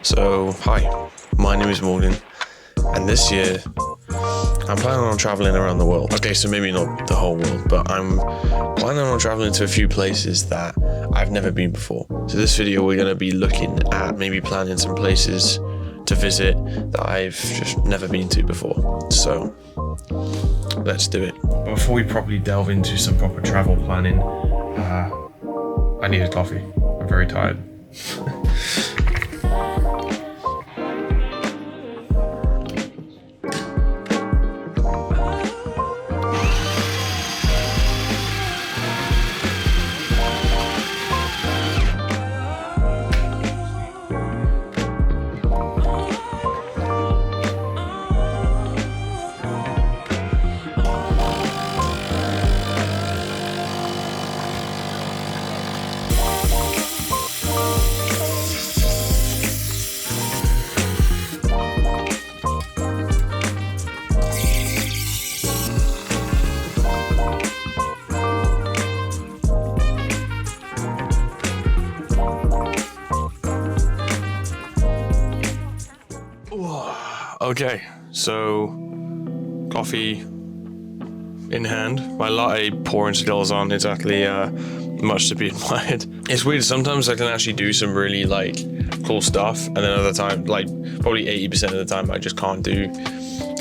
So, hi, my name is Morgan, and this year I'm planning on traveling around the world. Okay, so maybe not the whole world, but I'm planning on traveling to a few places that I've never been before. So this video we're going to be looking at maybe planning some places to visit that I've just never been to before. So let's do it. Before we properly delve into some proper travel planning, I need a coffee. I'm very tired. Okay, so coffee in hand. My latte pouring skills aren't exactly much to be admired. It's weird, sometimes I can actually do some really cool stuff, and then other time, probably 80% of the time, I just can't do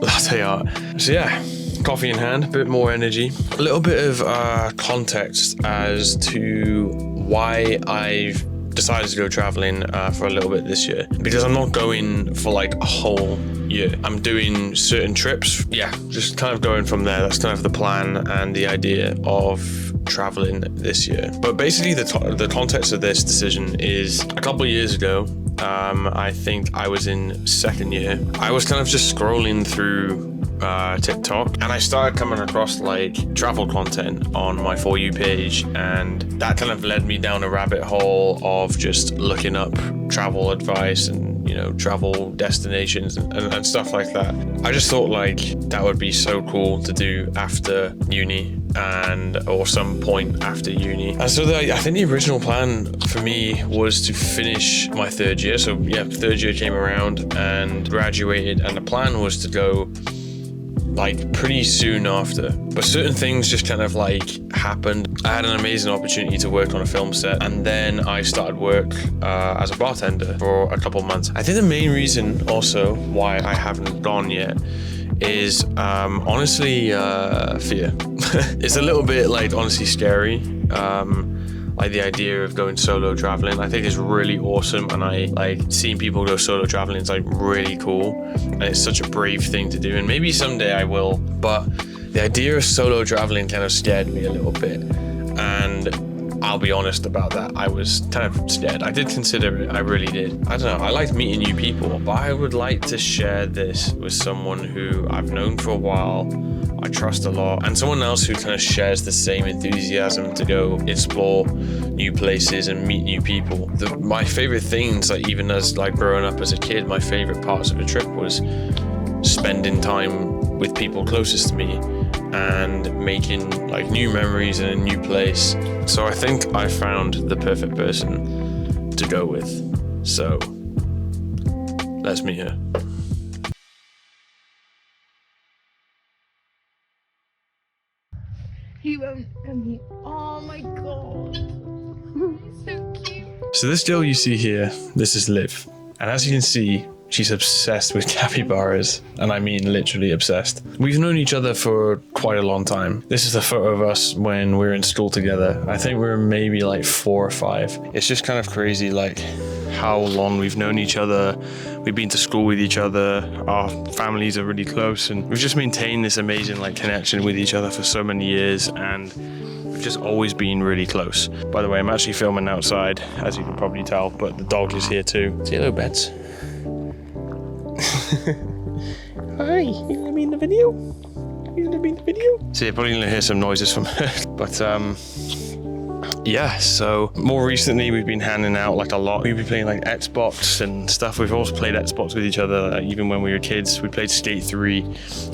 latte art. So yeah, coffee in hand, a bit more energy. A little bit of context as to why I've decided to go traveling for a little bit this year, because I'm not going for a whole year. I'm doing certain trips. Yeah, just kind of going from there. That's kind of the plan and the idea of traveling this year. But basically the context of this decision is a couple of years ago. I think I was in second year. I was kind of just scrolling through TikTok, and I started coming across travel content on my For You page, and that kind of led me down a rabbit hole of just looking up travel advice and travel destinations and stuff like that. I just thought that would be so cool to do after uni or some point after uni. And so I think the original plan for me was to finish my third year. So yeah, third year came around and graduated, and the plan was to go pretty soon after, but certain things just kind of happened. I had an amazing opportunity to work on a film set, and then I started work as a bartender for a couple of months. I think the main reason also why I haven't gone yet is honestly fear. It's a little bit honestly scary. The idea of going solo traveling, I think is really awesome, and I seeing people go solo traveling is really cool, and it's such a brave thing to do, and maybe someday I will, but the idea of solo traveling kind of scared me a little bit, and I'll be honest about that. I was kind of scared. I did consider it, I really did. I don't know, I like meeting new people, but I would like to share this with someone who I've known for a while, I trust a lot, and someone else who kind of shares the same enthusiasm to go explore new places and meet new people. My favorite things, even as growing up as a kid, my favorite parts of a trip was spending time with people closest to me and making new memories in a new place. So I think I found the perfect person to go with. So let's meet her. He won't come here. Oh my god. He's so cute. So this girl you see here, this is Liv. And as you can see, she's obsessed with capybaras. And I mean literally obsessed. We've known each other for quite a long time. This is a photo of us when we were in school together. I think we were maybe 4 or 5. It's just kind of crazy how long we've known each other. We've been to school with each other. Our families are really close, and we've just maintained this amazing connection with each other for so many years, and we've just always been really close. By the way, I'm actually filming outside, as you can probably tell, but the dog is here too. Say hello, Bets. Hi, you gonna be in the video? You gonna be in the video? So you're probably gonna hear some noises from her, but yeah, so more recently we've been hanging out a lot. We've been playing Xbox and stuff. We've also played Xbox with each other, even when we were kids. We played Skate 3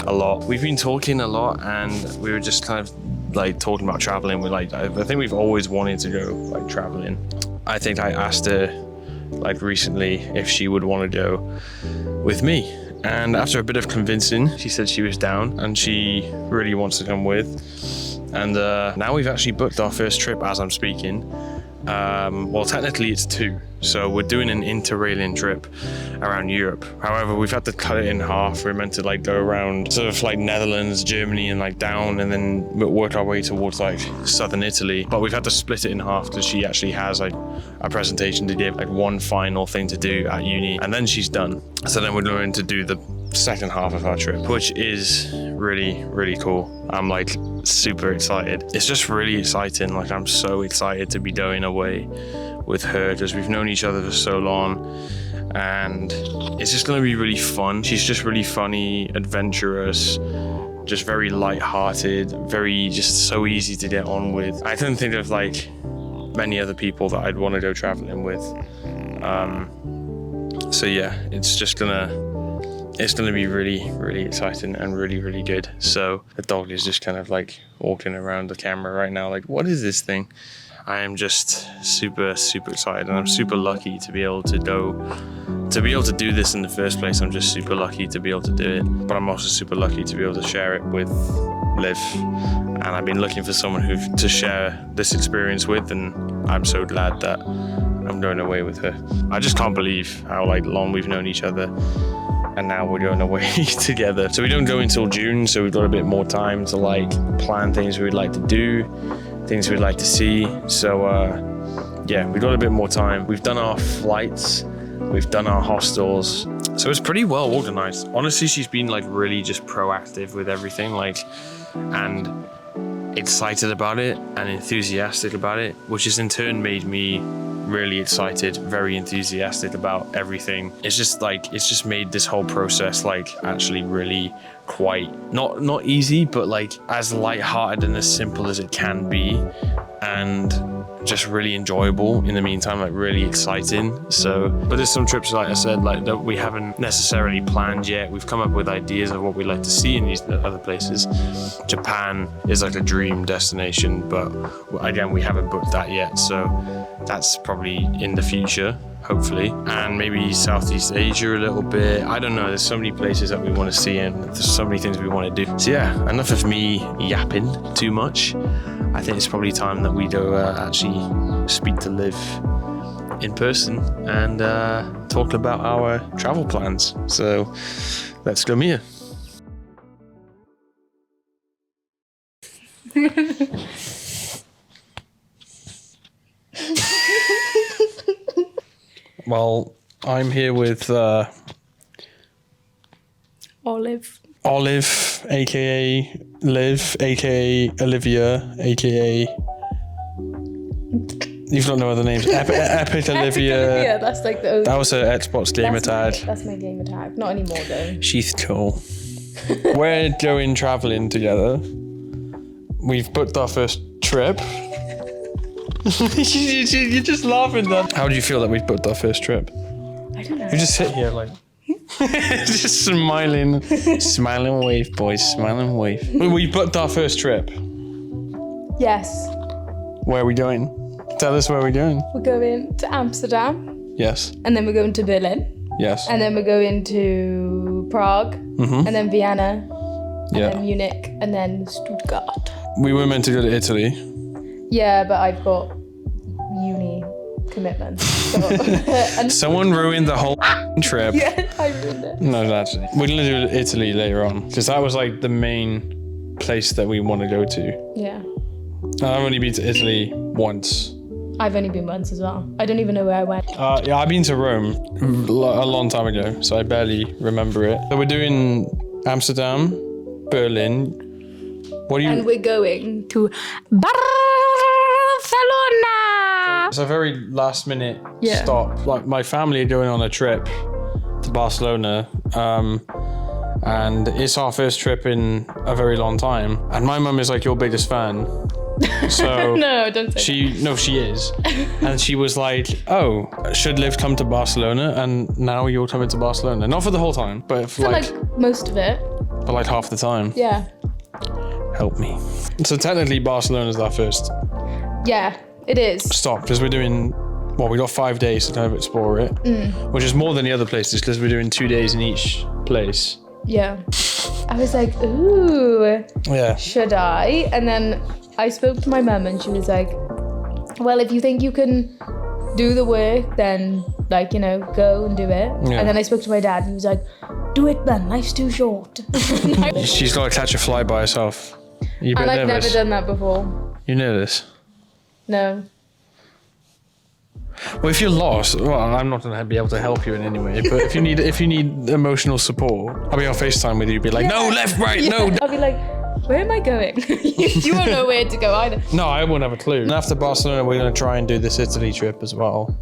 a lot. We've been talking a lot, and we were just kind of talking about traveling. I think we've always wanted to go traveling. I think I asked her like recently if she would want to go with me. And after a bit of convincing, she said she was down and she really wants to come with. And now we've actually booked our first trip as I'm speaking. Well, technically it's 2. So we're doing an interrailing trip around Europe. However, we've had to cut it in half. We're meant to like go around sort of like Netherlands, Germany, and like down, and then work our way towards like southern Italy. But we've had to split it in half because she actually has like a presentation to give, like one final thing to do at uni, and then she's done. So then we're going to do the second half of our trip, which is really, really cool. I'm like super excited. It's just really exciting. Like I'm so excited to be going away with her because we've known each other for so long, and it's just going to be really fun. She's just really funny, adventurous, just very light-hearted, very just so easy to get on with. I don't think of like many other people that I'd want to go traveling with. So yeah, it's gonna be really, really exciting and really, really good. So the dog is just kind of like walking around the camera right now like, what is this thing? I am just super, super excited, and I'm super lucky to be able to do this in the first place. I'm just super lucky to be able to do it, but I'm also super lucky to be able to share it with Liv. And I've been looking for someone to share this experience with, and I'm so glad that I'm going away with her. I just can't believe how like long we've known each other, and now we're going away together. So we don't go until June, so we've got a bit more time to like plan things we'd like to do, things we'd like to see. So yeah, we've got a bit more time. We've done our flights, we've done our hostels, so it's pretty well organized. Honestly, she's been like really just proactive with everything, like, and excited about it and enthusiastic about it, which has in turn made me really excited, very enthusiastic about everything. It's just made this whole process like actually really quite not easy, but like as light-hearted and as simple as it can be, and just really enjoyable in the meantime, like really exciting. So, but there's some trips, like I said, like that we haven't necessarily planned yet. We've come up with ideas of what we'd like to see in these other places. Japan is like a dream destination, but again, we haven't booked that yet. So that's probably in the future, hopefully. And maybe Southeast Asia a little bit. I don't know, there's so many places that we want to see, and there's so many things we want to do. So yeah, enough of me yapping too much. I think it's probably time that we go actually speak to Liv in person and talk about our travel plans. So let's go, Mia. Well, I'm here with Olive, aka Liv, aka Olivia, aka you've got no other names. Epic Olivia. Yeah, that's like the. That was her Xbox gamer tag. That's my gamer tag. Not anymore though. She's cool. We're going traveling together. We've booked our first trip. You're just laughing, Dan. How do you feel that we've booked our first trip? I don't know. You just sit here like. Just smiling wave, boys, smiling wave. We booked our first trip. Yes. Where are we going? Tell us where we're going. We're going to Amsterdam. Yes. And then we're going to Berlin. Yes. And then we're going to Prague. Mm-hmm. And then Vienna. And Yeah. then Munich. And then Stuttgart. We were meant to go to Italy. Yeah, but I've got uni commitments. So. And Someone ruined the whole trip. yeah, I ruined it. No, actually. We're gonna do Italy later on because that was like the main place that we want to go to. Yeah. I've only been to Italy once. I've only been once as well. I don't even know where I went. Yeah, I've been to Rome a long time ago, so I barely remember it. So we're doing Amsterdam, Berlin. What do you? And we're going to Barcelona. It's a very last minute Yeah. stop. Like my family are going on a trip to Barcelona, and it's our first trip in a very long time. And my mum is like your biggest fan, so No, don't say she is, and she was like, "Oh, should Liv come to Barcelona?" And now you're coming to Barcelona, not for the whole time, but for that. Like most of it. for like half the time. Yeah. Help me. So technically, Barcelona's our first Yeah, it is. stop because we're doing Well, we got 5 days to kind of explore it, which is more than the other places because we're doing 2 days in each place. Yeah. I was like, ooh, Yeah. should I? And then I spoke to my mum and she was like, well, if you think you can do the work, then like, you know, go and do it. Yeah. And then I spoke to my dad and he was like, do it then, life's too short. She's got to catch a fly by herself. You And bet I've nervous. never done that before. You know this. No. Well, if you're lost, well, I'm not gonna be able to help you in any way. But if you need emotional support, I'll be on FaceTime with you. Be like, no, left, right, no. I'll be like, where am I going? You won't know where to go either. No, I won't have a clue. And after Barcelona, we're gonna try and do this Italy trip as well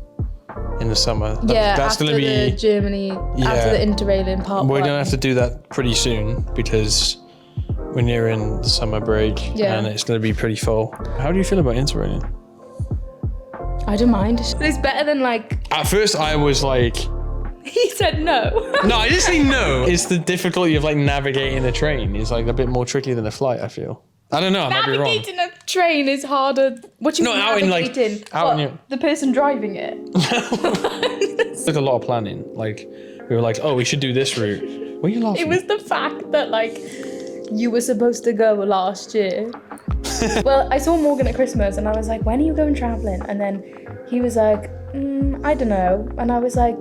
in the summer. Yeah, that's after gonna be. the Germany, Yeah. after the Interrailing part We're one. gonna have to do that pretty soon because we're nearing the summer break Yeah. and it's gonna be pretty full. How do you feel about Interrailing? I don't mind. But it's better than like, At first, I was like, he said no. no, I didn't say no. It's the difficulty of like navigating a train. It's like a bit more tricky than a flight, I feel. I don't know, I might be wrong. Navigating a train is harder. What you No, mean out in, like, navigating? out What, in your- the person driving it. There's a lot of planning. Like, we were like, oh, we should do this route. What are you laughing It was the fact that like you were supposed to go last year. Well, I saw Morgan at Christmas and I was like, when are you going traveling? And then he was like, I don't know. And I was like,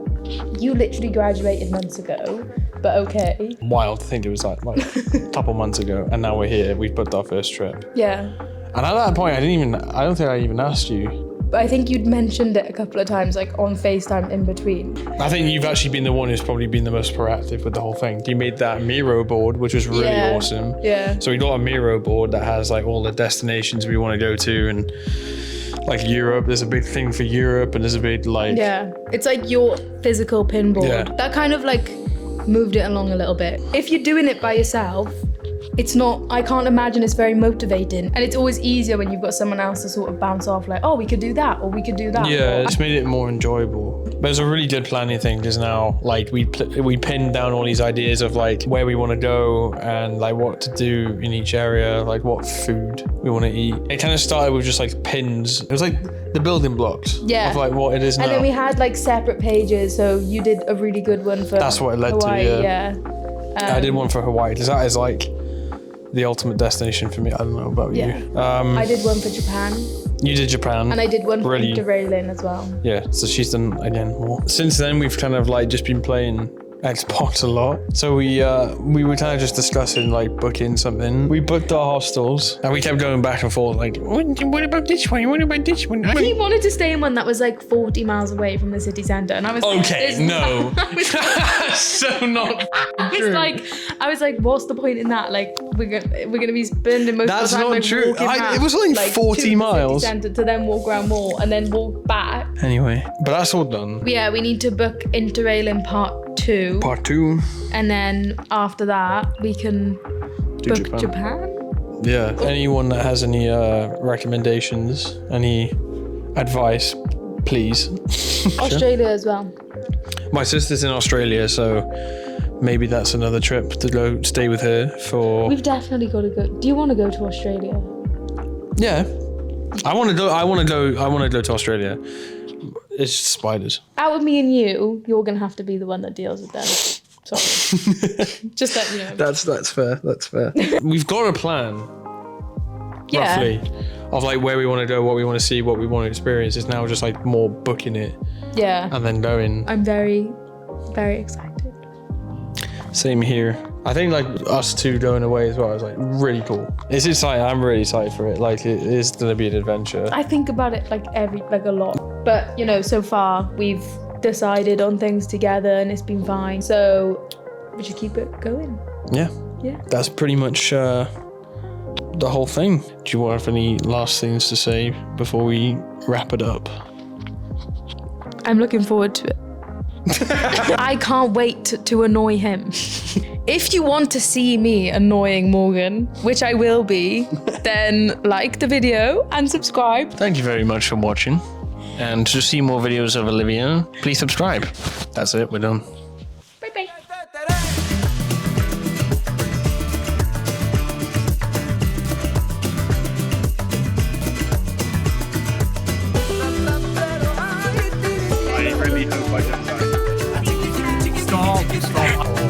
you literally graduated months ago, but okay. Wild to think it was like a couple months ago, and now we're here. We've booked our first trip. Yeah. And at that point, I don't think I even asked you. But I think you'd mentioned it a couple of times, like on FaceTime in between. I think you've actually been the one who's probably been the most proactive with the whole thing. You made that Miro board, which was really Yeah. awesome. Yeah. So we got a Miro board that has like all the destinations we want to go to, and like Europe. There's a big thing for Europe, and there's a big like. Yeah. It's like your physical pinboard. Yeah. That kind of like moved it along a little bit. If you're doing it by yourself, it's not, I can't imagine it's very motivating. And it's always easier when you've got someone else to sort of bounce off like, oh, we could do that, or we could do that. Yeah, Or, it's made it more enjoyable. But it's a really good planning thing because now, like, we pinned down all these ideas of like where we want to go and like what to do in each area, like what food we want to eat. It kind of started with just like pins. It was like the building blocks Yeah. of like what it is now. and then we had like separate pages. So you did a really good one for That's what it led to, Hawaii, yeah. I did one for Hawaii because that is like the ultimate destination for me. I don't know about Yeah. you. I did one for Japan, You did Japan. and I did one for Really? Interrailing as well. Yeah, so she's done again more. Since then, we've kind of like just been playing Xbox a lot. So we were kind of just discussing like booking something. We booked our hostels and we kept going back and forth like, what about this one? What about this one? He wanted to stay in one that was like 40 miles away from the city centre, and I was like, Okay, "There's no. I was So not true. I was like, what's the point in that? Like, we're gonna be spending most That's of the time not like true. walking It around, was only like, 40 to the miles. city centre to then walk around more and then walk back. Anyway, but that's all done. But yeah, we need to book Interrailing Part 2, Part 2. and then after that we can Do book Japan. Yeah. Anyone that has any recommendations, any advice, please. Australia as well. My sister's in Australia, so maybe that's another trip to go stay with her for. We've definitely got to go. Do you want to go to Australia? Yeah, I want to go. I want to go to Australia. It's just spiders. Out of me and you're gonna have to be the one that deals with them. Sorry. Just let you know. That's fair. That's fair. We've got a plan, Yeah. roughly, of like where we want to go, what we want to see, what we want to experience. It's now just like more booking it Yeah. and then going. I'm very, very excited. Same here. I think like us two going away as well is like really cool. It's exciting. I'm really excited for it. Like it is gonna be an adventure. I think about it like a lot. But you know, so far we've decided on things together and it's been fine. So we should keep it going. Yeah. Yeah. That's pretty much the whole thing. Do you have any last things to say before we wrap it up? I'm looking forward to it. I can't wait to annoy him. If you want to see me annoying Morgan, which I will be, then like the video and subscribe. Thank you very much for watching. And to see more videos of Olivia, please subscribe. That's it. We're done. too strong.